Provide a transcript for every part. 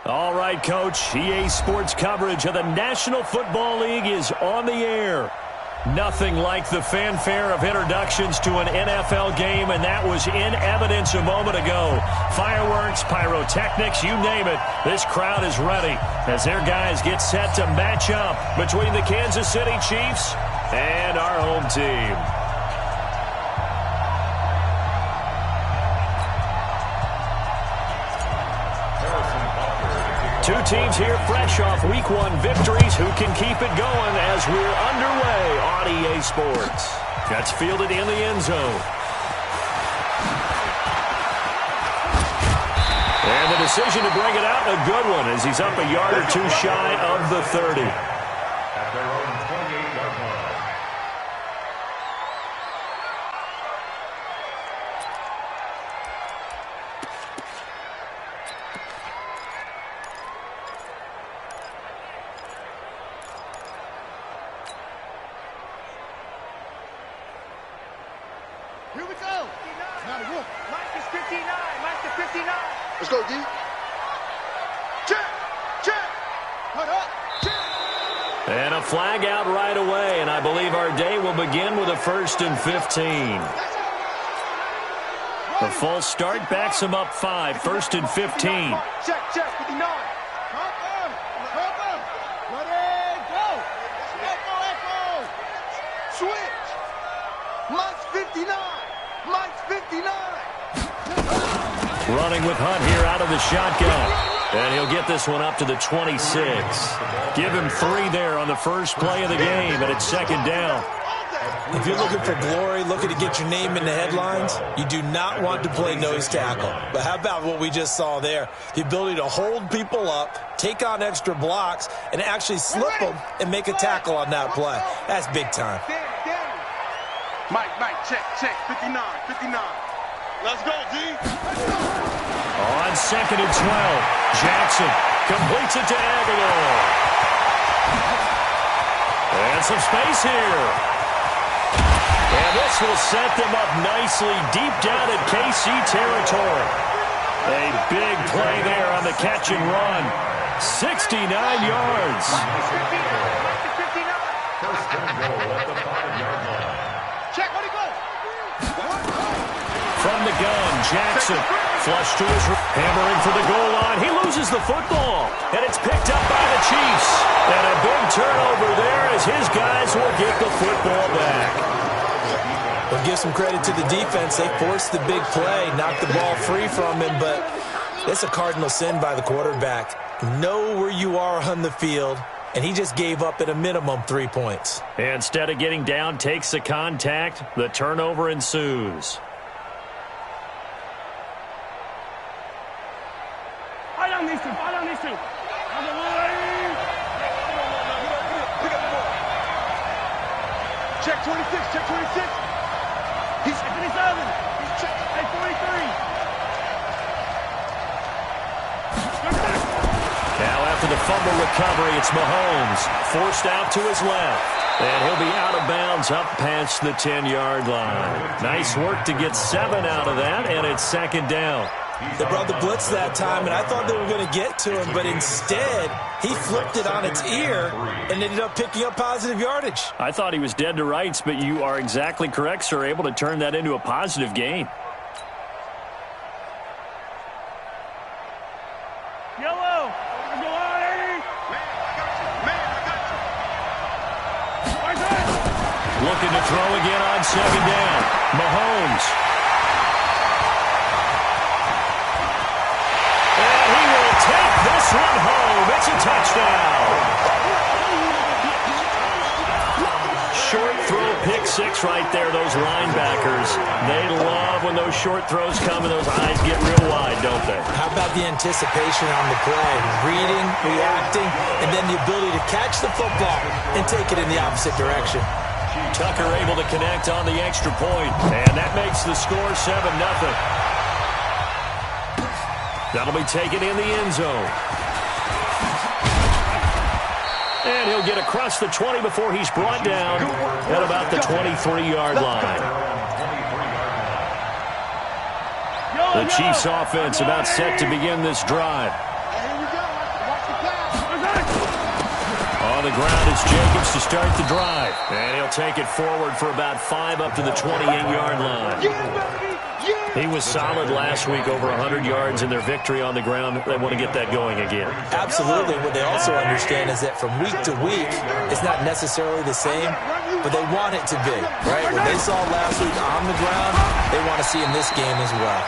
All right, Coach. EA Sports coverage of the National Football League is on the air. Nothing like the fanfare of introductions to an NFL game, and that was in evidence a moment ago. Fireworks, pyrotechnics, you name it. This crowd is ready as their guys get set to match up between the Kansas City Chiefs and our home team. Two teams here fresh off Week 1 victories. Who can keep it going as we're underway on EA Sports? That's fielded in the end zone. And the decision to bring it out, a good one, as he's up a yard or two shy of the 30. At their own 28-yard line. Here we go. Now the roof. Mike is 59. Mike is 59. Let's go, D. Check. Check. Cut up. Check. And a flag out right away, and I believe our day will begin with a 1st and 15. The false start backs him up 5, 1st and 15. Check, check, 59. Ready, go. Echo, echo. Switch. Mike's 59. Mike's 59. Running with Hunt here out of the shotgun. And he'll get this one up to the 26. Give him 3 there on the first play of the game, and it's 2nd down. If you're looking for glory, looking to get your name in the headlines, you do not want to play nose tackle. But how about what we just saw there? The ability to hold people up, take on extra blocks, and actually slip them and make a tackle on that play. That's big time. Mike, check, 59, 59. Let's go, D. On 2nd and 12, Jackson completes it to Aguilar. And some space here. And this will set them up nicely deep down in KC territory. A big play there on the catch and run. 69 yards. First and goal at the 5-yard line. Check, where'd he go? From the gun, Jackson flush to his hammering for the goal line. He loses the football, and it's picked up by the Chiefs. And a big turnover there as his guys will get the football back. We'll give some credit to the defense. They forced the big play, knocked the ball free from him, but it's a cardinal sin by the quarterback. Know where you are on the field, and he just gave up at a minimum 3 points. Instead of getting down, takes the contact. The turnover ensues. Fight on these two. On the line. Check 26. He's 57. He's check. Hey, 43. Now after the fumble recovery, it's Mahomes. Forced out to his left. And he'll be out of bounds up past the 10-yard line. Nice work to get 7 out of that, and it's 2nd down. They brought the blitz that time, and I thought they were going to get to him, but instead, he flipped it on its ear and ended up picking up positive yardage. I thought he was dead to rights, but you are exactly correct, sir, able to turn that into a positive gain. Yellow. Go on, Eddie. Man, I got you. Looking to throw again on 2nd down. Mahomes. Take this one home. It's a touchdown. Short throw, pick 6 right there, those linebackers. They love when those short throws come and those eyes get real wide, don't they? How about the anticipation on the play? Reading, reacting, and then the ability to catch the football and take it in the opposite direction. Tucker able to connect on the extra point, and that makes the score 7-0. That'll be taken in the end zone. And he'll get across the 20 before he's brought down at about the 23-yard line. The Chiefs offense about set to begin this drive. Here we go. on the ground is Jacobs to start the drive. And he'll take it forward for about 5 up to the 28-yard line. He was solid last week, over 100 yards in their victory on the ground. They want to get that going again. Absolutely. What they also understand is that from week to week, it's not necessarily the same, but they want it to be, right? What they saw last week on the ground, they want to see in this game as well.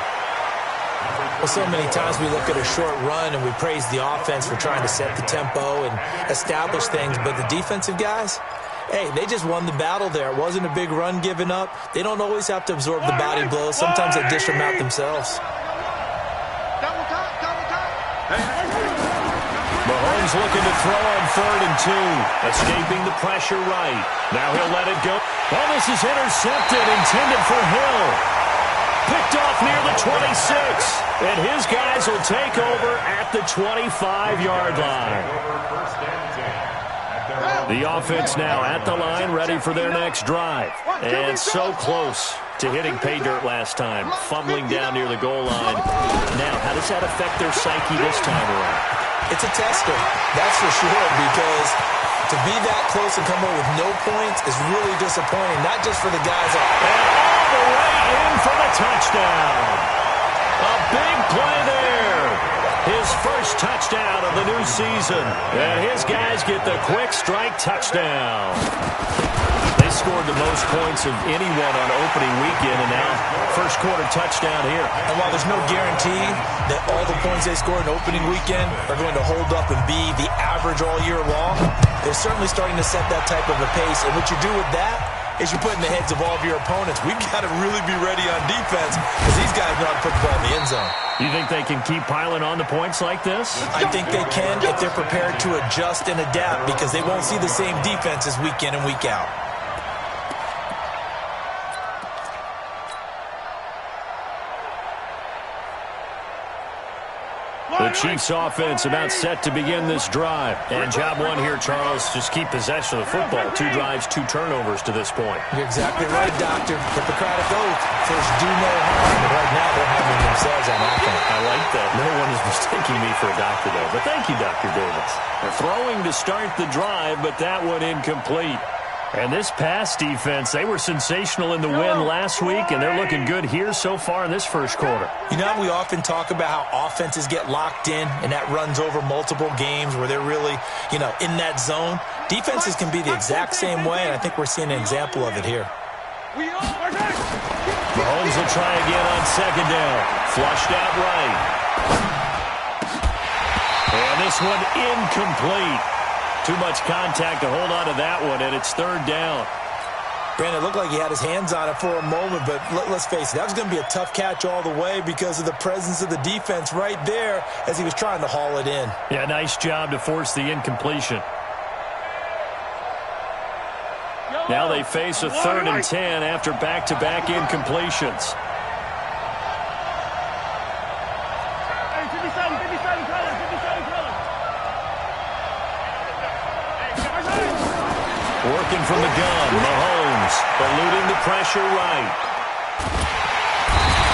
Well, so many times we look at a short run and we praise the offense for trying to set the tempo and establish things, but the defensive guys, hey, they just won the battle there. It wasn't a big run given up. They don't always have to absorb the body blows. Sometimes they dish them out themselves. Mahomes looking to throw on 3rd and 2. Escaping the pressure right. Now he'll let it go. Oh, this is intercepted, intended for Hill. Picked off near the 26. And his guys will take over at the 25-yard line. The offense now at the line, ready for their next drive. And so close to hitting pay dirt last time, fumbling down near the goal line. Now, how does that affect their psyche this time around? It's a tester, that's for sure, because to be that close and come away with no points is really disappointing, not just for the guys. And all the way in for the touchdown. A big play there. His first touchdown of the new season. And his guys get the quick strike touchdown. They scored the most points of anyone on opening weekend, and now first quarter touchdown here. And while there's no guarantee that all the points they score in opening weekend are going to hold up and be the average all year long, they're certainly starting to set that type of a pace. And what you do with that is you put in the heads of all of your opponents, we've got to really be ready on defense because these guys know how to put the ball in the end zone. You think they can keep piling on the points like this? I think they can if they're prepared to adjust and adapt because they won't see the same defenses week in and week out. The Chiefs offense about set to begin this drive. And job one here, Charles, just keep possession of the football. 2 drives, 2 turnovers to this point. You're exactly right, Doctor. Hippocratic oath. First, do no harm. But right now, they're having themselves on offense. I like that. No one is mistaking me for a doctor, though. But thank you, Dr. Davis. They're throwing to start the drive, but that one incomplete. And this pass defense, they were sensational in the win last week, and they're looking good here so far in this first quarter. You know, we often talk about how offenses get locked in, and that runs over multiple games where they're really, in that zone. Defenses can be the exact same way, and I think we're seeing an example of it here. Mahomes will try again on 2nd down. Flushed out right. And this one incomplete. Too much contact to hold on to that one, and it's 3rd down. Brandon, it looked like he had his hands on it for a moment, but let's face it, that was going to be a tough catch all the way because of the presence of the defense right there as he was trying to haul it in. Yeah, nice job to force the incompletion. Now they face a 3rd and 10 after back-to-back incompletions. Working from the gun, Mahomes eluding the pressure right.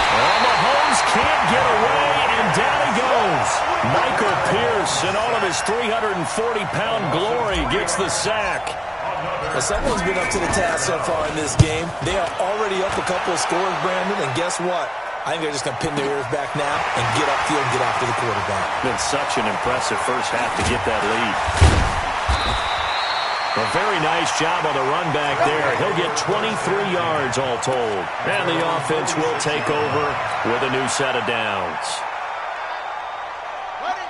Oh, Mahomes can't get away, and down he goes. Michael Pierce, in all of his 340-pound glory, gets the sack. Well, someone's been up to the task so far in this game. They are already up a couple of scores, Brandon, and guess what? I think they're just going to pin their ears back now and get upfield and get after the quarterback. Been such an impressive first half to get that lead. A very nice job on the run back there. He'll get 23 yards all told. And the offense will take over with a new set of downs.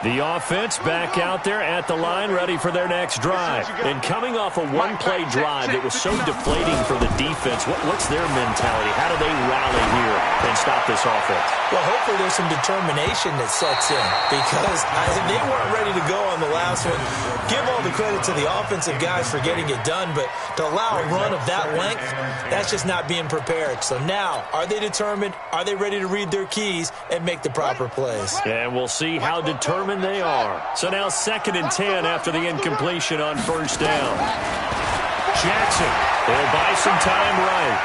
The offense back out there at the line, ready for their next drive. And coming off a one-play drive that was so deflating for the defense, what's their mentality? How do they rally here and stop this offense? Well, hopefully there's some determination that sets in because they weren't ready to go on the last one. Give all the credit to the offensive guys for getting it done, but to allow a run of that length, that's just not being prepared. So now, are they determined? Are they ready to read their keys and make the proper plays? And we'll see how determined they are. So now 2nd and 10 after the incompletion on 1st down. Jackson will buy some time right.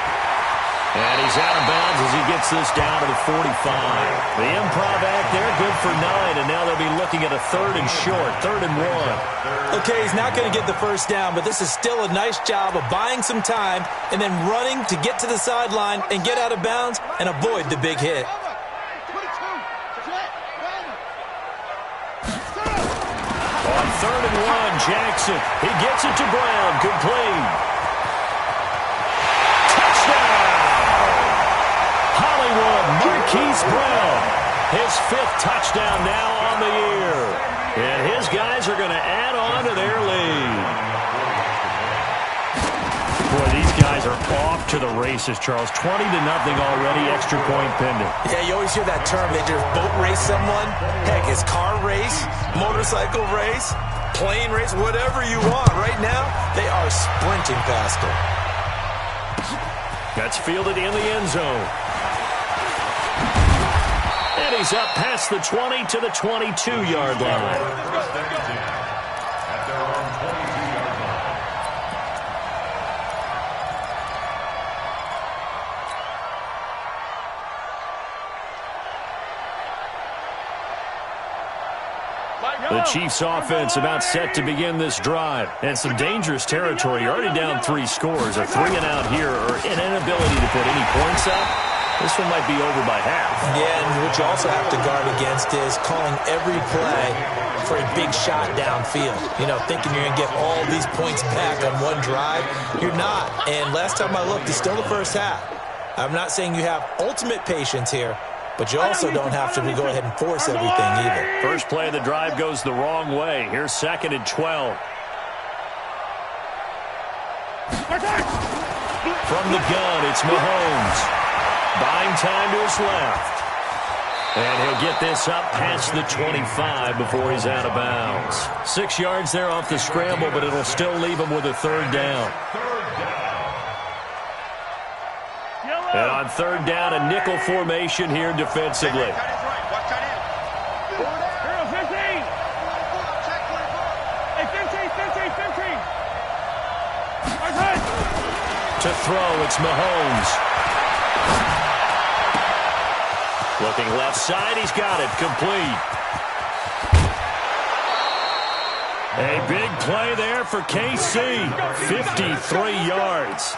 And he's out of bounds as he gets this down to the 45. The improv act there, good for 9, and now they'll be looking at a 3rd and short, 3rd and 1. Okay, he's not going to get the first down, but this is still a nice job of buying some time and then running to get to the sideline and get out of bounds and avoid the big hit. On 3rd and 1, Jackson. He gets it to Brown, complete. Marquise Brown, his 5th touchdown now on the year. And his guys are going to add on to their lead. Boy, these guys are off to the races, Charles. 20-0 already, extra point pending. Yeah, you always hear that term, they just boat race someone. Heck, it's car race, motorcycle race, plane race, whatever you want. Right now, they are sprinting past him. That's fielded in the end zone. And he's up past the 20 to the 22-yard line. The Chiefs offense about set to begin this drive. And some dangerous territory. You're already down 3 scores. A 3-and-out here or an inability to put any points up. This one might be over by half. Yeah, and what you also have to guard against is calling every play for a big shot downfield. You know, thinking you're going to get all these points back on one drive. You're not. And last time I looked, it's still the first half. I'm not saying you have ultimate patience here, but you also don't have to go ahead and force everything either. First play of the drive goes the wrong way. Here's 2nd and 12. From the gun, it's Mahomes. Buying time to his left. And he'll get this up past the 25 before he's out of bounds. 6 yards there off the scramble, but it'll still leave him with a 3rd down. And on 3rd down, a nickel formation here defensively. To throw, it's Mahomes. Looking left side, he's got it, complete. A big play there for KC, 53 yards.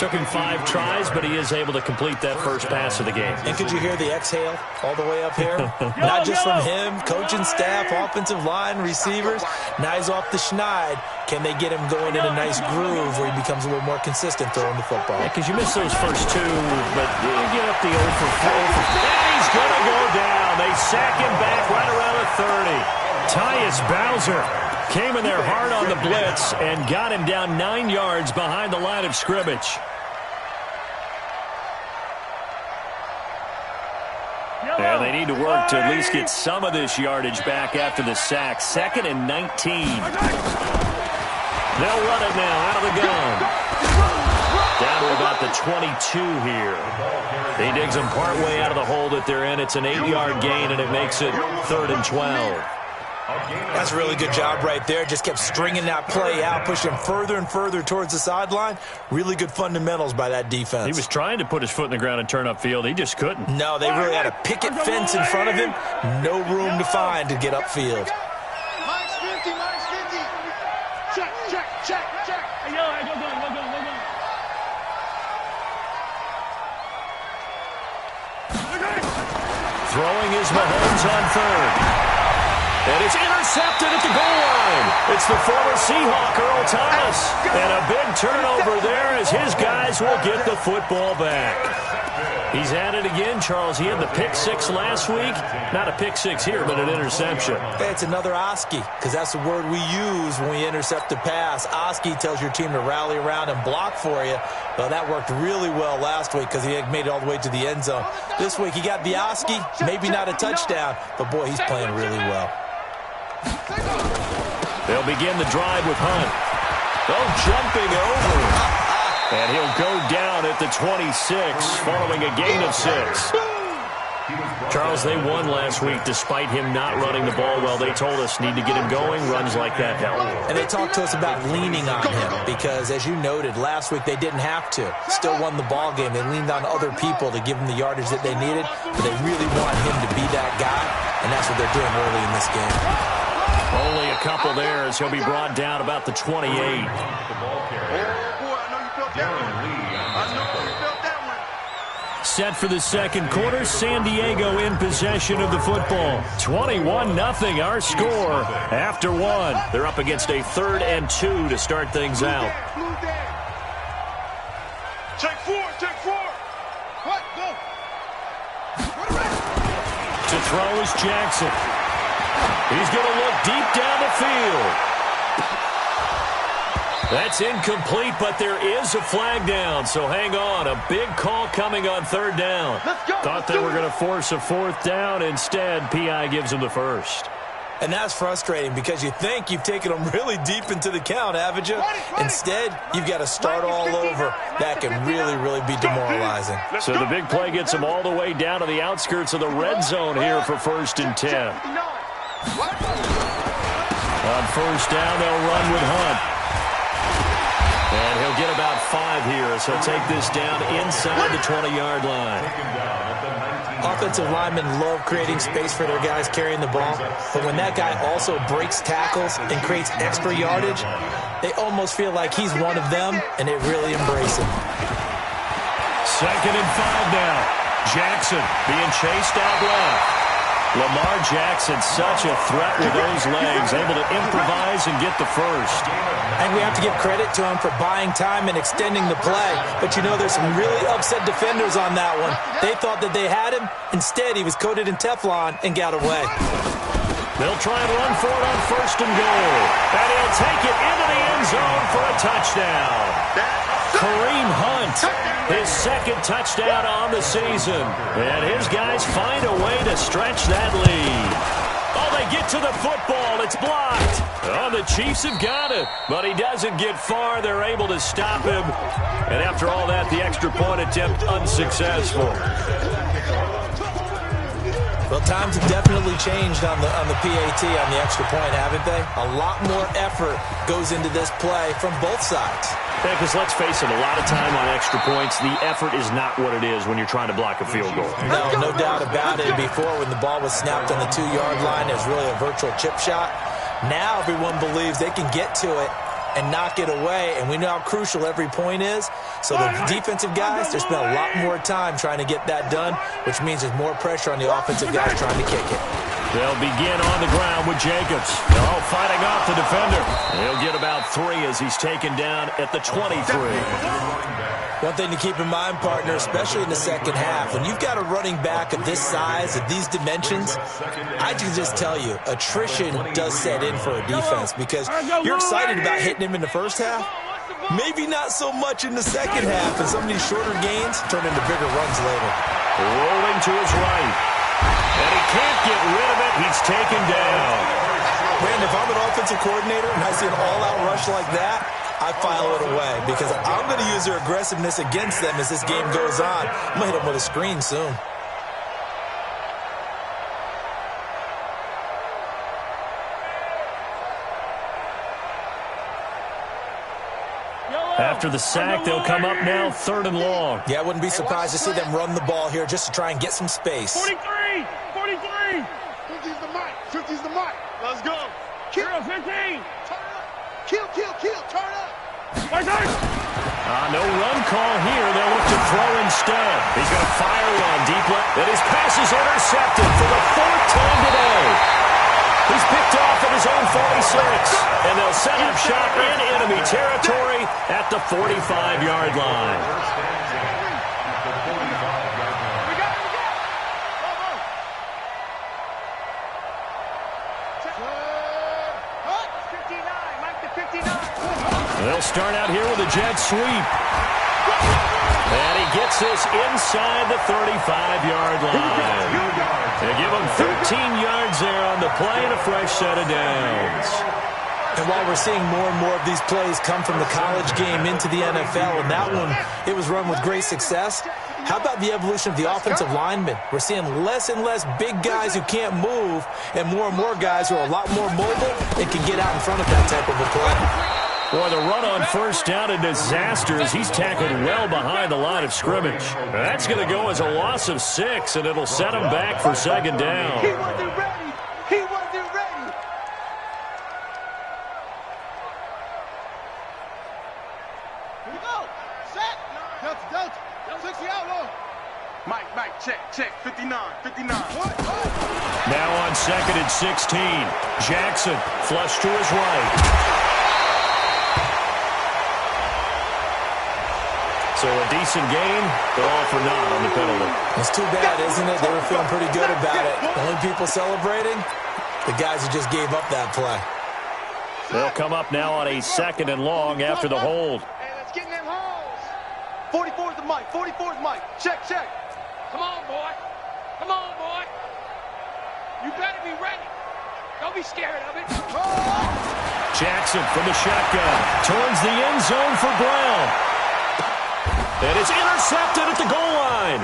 Took him 5 tries, but he is able to complete that first pass of the game. And could you hear the exhale all the way up here? Not just from him, coaching staff, offensive line, receivers. Now he's off the schneid. Can they get him going in a nice groove where he becomes a little more consistent throwing the football? Yeah, because you miss those first 2, but you get up the 0 for 4. And he's going to go down. They sack him back right around the 30. Tyus Bowser came in there hard on the blitz and got him down 9 yards behind the line of scrimmage. And they need to work to at least get some of this yardage back after the sack. 2nd and 19. They'll run it now out of the gun. Down to about the 22 here. He digs them partway out of the hole that they're in. It's an 8-yard gain, and it makes it 3rd and 12. That's a really good job right there. Just kept stringing that play out, pushing further and further towards the sideline. Really good fundamentals by that defense. He was trying to put his foot in the ground and turn upfield. He just couldn't. No, they really had a picket fence in front of him. No room to find to get upfield. Minus 50, minus 50. Check, check, check, check. Hey, yo, go. Throwing is Mahomes on 3rd. And it's intercepted at the goal line. It's the former Seahawk, Earl Thomas. And a big turnover there as his guys will get the football back. He's at it again, Charles. He had the pick 6 last week. Not a pick 6 here, but an interception. It's another Oski, because that's the word we use when we intercept a pass. Oski tells your team to rally around and block for you. Well, that worked really well last week because he made it all the way to the end zone. This week he got the Oski, maybe not a touchdown, but boy, he's playing really well. They'll begin the drive with Hunt. Oh, jumping over. And he'll go down at the 26 following a gain of 6. Charles, they won last week despite him not running the ball well. They told us need to get him going. Runs like that help. And they talked to us about leaning on him because, as you noted, last week they didn't have to. Still won the ball game. They leaned on other people to give them the yardage that they needed, but they really want him to be that guy, and that's what they're doing early in this game. Only a couple there as he'll be brought down about the 28. Set for the second quarter, San Diego in possession of the football. 21-0 our score after one. They're up against a 3rd and 2 to start things out. Take four. What? Go. To throw is Jackson. He's going to look deep down the field. That's incomplete, but there is a flag down, so hang on. A big call coming on 3rd down. Thought they were going to force a 4th down. Instead, P.I. gives them the first. And that's frustrating because you think you've taken them really deep into the count, haven't you? Instead, you've got to start all over. That can really, really be demoralizing. So the big play gets them all the way down to the outskirts of the red zone here for 1st and 10. On 1st down, they'll run with Hunt. And he'll get about 5 here as he'll take this down inside the 20-yard line. Offensive linemen love creating space for their guys carrying the ball, but when that guy also breaks tackles and creates extra yardage, they almost feel like he's one of them, and they really embrace him. 2nd and 5 now. Jackson being chased out left. Lamar Jackson, such a threat with those legs, able to improvise and get the first. And we have to give credit to him for buying time and extending the play. But you know, there's some really upset defenders on that one. They thought that they had him. Instead, he was coated in Teflon and got away. They'll try and run for it on 1st and goal. And he'll take it into the end zone for a touchdown. Kareem Hunt, his 2nd touchdown on the season. And his guys find a way to stretch that lead. Oh, they get to the football. It's blocked. Oh, the Chiefs have got it. But he doesn't get far. They're able to stop him. And after all that, the extra point attempt unsuccessful. Well, times have definitely changed on the PAT, on the extra point, haven't they? A lot more effort goes into this play from both sides. Yeah, because let's face it, a lot of time on extra points, the effort is not what it is when you're trying to block a field goal. No doubt about it. Before, when the ball was snapped on the 2-yard line, it was really a virtual chip shot. Now everyone believes they can get to it and knock it away, and we know how crucial every point is. So the defensive guys, there's been a lot more time trying to get that done, which means there's more pressure on the offensive guys trying to kick it. They'll begin on the ground with Jacobs. Oh, fighting off the defender. He'll get about 3 as he's taken down at the 23. One thing to keep in mind, partner, especially in the second half, when you've got a running back of this size, of these dimensions, I can just tell you, attrition does set in for a defense because you're excited about hitting him in the first half. Maybe not so much in the second half, and some of these shorter gains turn into bigger runs later. Rolling to his right. And he can't get rid of it. He's taken down. Brandon, if I'm an offensive coordinator and I see an all-out rush like that, I file it away because I'm going to use their aggressiveness against them as this game goes on. I'm going to hit them with a screen soon. After the sack, they'll come up now 3rd and long. Yeah, I wouldn't be surprised to see them run the ball here just to try and get some space. 43! 50's the mic. 50's the mic. Let's go. Kill. 15. Turn up. Kill. Turn up. No run call here. They'll look to throw instead. He's going to fire one deep left. And his pass is intercepted for the 4th time today. He's picked off at his own 46. And they'll set up shop in enemy territory at the 45-yard line. They'll start out here with a jet sweep. And he gets this inside the 35-yard line. They give him 13 yards there on the play and a fresh set of downs. And while we're seeing more and more of these plays come from the college game into the NFL, and that one, it was run with great success, How about the evolution of the offensive linemen? We're seeing less and less big guys who can't move and more guys who are a lot more mobile and can get out in front of that type of a play. Boy, the run on first down, a disaster as he's tackled well behind the line of scrimmage. That's going to go as a loss of 6, and it'll set him back for second down. He wasn't ready. He wasn't ready. Here we go. Set. Delta. 60 outlaw. Mike, check. 59. Now on second and 16. Jackson flush to his right. So a decent gain, but all for naught on the penalty. It's too bad, isn't it? They were feeling pretty good about it. The only people celebrating, the guys who just gave up that play. They'll come up now on a second and long after the hold. Hey, let's get in them holes. 44's the Mike. Check. Come on, boy. You better be ready. Don't be scared of it. Jackson from the shotgun turns the end zone for Brown. And it's intercepted at the goal line.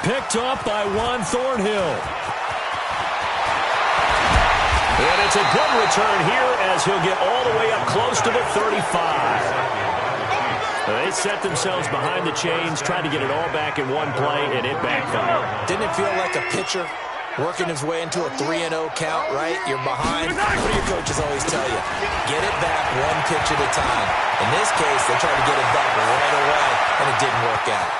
Picked up by Juan Thornhill. And it's a good return here as he'll get all the way up close to the 35. They set themselves behind the chains, tried to get it all back in one play, and it backfired. Didn't it feel like a pitcher working his way into a 3-0 count, right? You're behind. What do your coaches always tell you? Get it back one pitch at a time. In this case, they tried to get it back right away, and it didn't work out.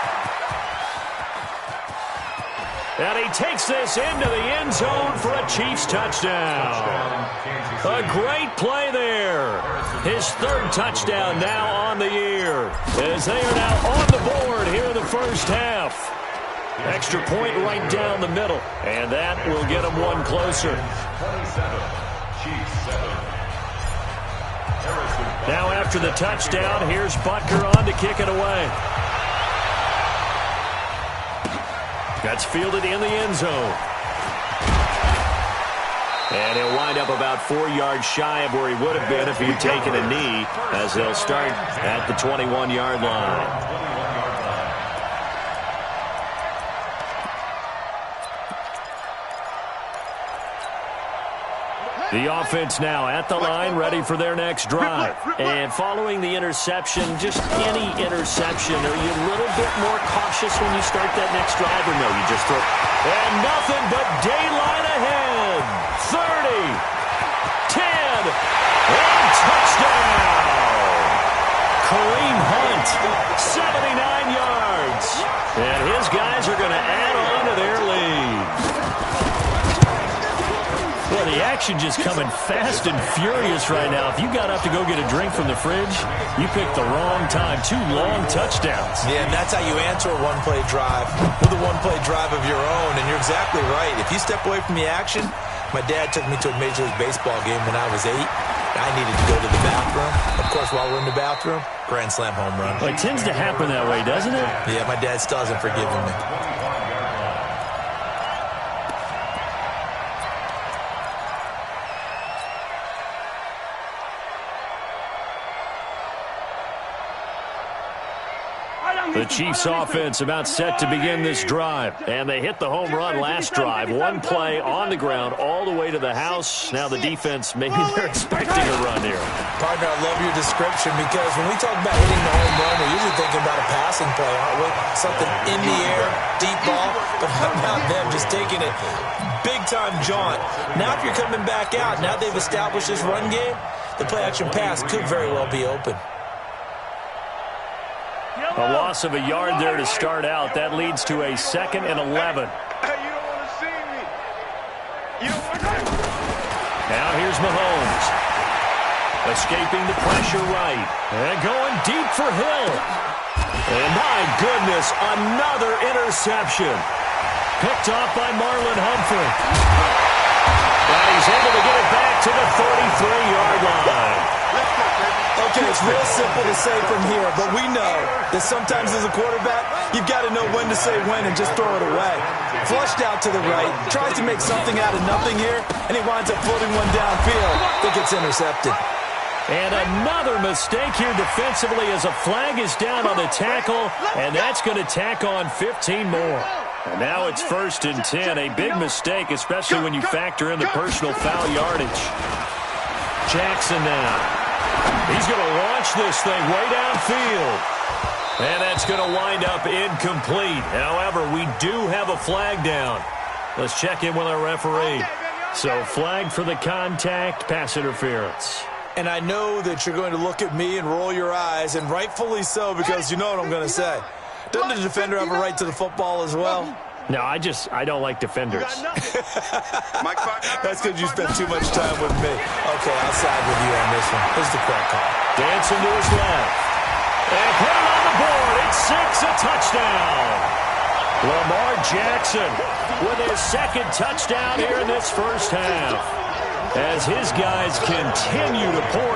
And he takes this into the end zone for a Chiefs touchdown. A great play there. His third touchdown now on the year, as they are now on the board here in the first half. Extra point right down the middle, and that will get them one closer. 27, Chiefs 7. Now after the touchdown, here's Butker on to kick it away. That's fielded in the end zone. And he'll wind up about 4 yards shy of where he would have been if he'd taken a knee, as they'll start at the 21-yard line. The offense now at the line, ready for their next drive. And following the interception, just any interception, are you a little bit more cautious when you start that next drive, or no, you just throw? And nothing but daylight ahead. 30, 10, and touchdown. Kareem Hunt, 79 yards. And his guys are going to add on to their lead. Well, the action just coming fast and furious right now. If you got up to go get a drink from the fridge, you picked the wrong time. 2 long touchdowns. Yeah, and that's how you answer a one-play drive with a one-play drive of your own. And you're exactly right. If you step away from the action, my dad took me to a Major League Baseball game when I was 8. I needed to go to the bathroom. Of course, while we're in the bathroom, grand slam home run. Well, it tends to happen that way, doesn't it? Yeah, my dad still hasn't forgiven me. The Chiefs offense about set to begin this drive. And they hit the home run last drive. One play on the ground all the way to the house. Now the defense, maybe they're expecting a run here. Partner, I love your description, because when we talk about hitting the home run, we're usually thinking about a passing play, aren't we? Something in the air, deep ball. But how about them just taking it big-time jaunt? Now if you're coming back out, now they've established this run game, the play-action pass could very well be open. A loss of a yard there to start out. That leads to a 2nd and 11. Hey, you don't want to see me. You don't want to. Now here's Mahomes. Escaping the pressure right. And going deep for Hill. And my goodness, another interception. Picked off by Marlon Humphrey. And he's able to get it back to the 33-yard line. Okay, it's real simple to say from here, but we know that sometimes as a quarterback, you've got to know when to say when and just throw it away. Flushed out to the right, tries to make something out of nothing here, and he winds up floating one downfield that gets intercepted. And another mistake here defensively as a flag is down on the tackle, and that's going to tack on 15 more. And now it's 1st and 10, a big mistake, especially when you factor in the personal foul yardage. Jackson now. He's going to launch this thing way downfield. And that's going to wind up incomplete. However, we do have a flag down. Let's check in with our referee. So flag for the contact, pass interference. And I know that you're going to look at me and roll your eyes, and rightfully so, because you know what I'm going to say. Doesn't the defender have a right to the football as well? No, I don't like defenders. That's because you spent too much time with me. Okay, I'll side with you on this one. Here's the correct call. Dancing to his left. And put it on the board. It's 6, a touchdown. Lamar Jackson with his 2nd touchdown here in this first half. As his guys continue to pour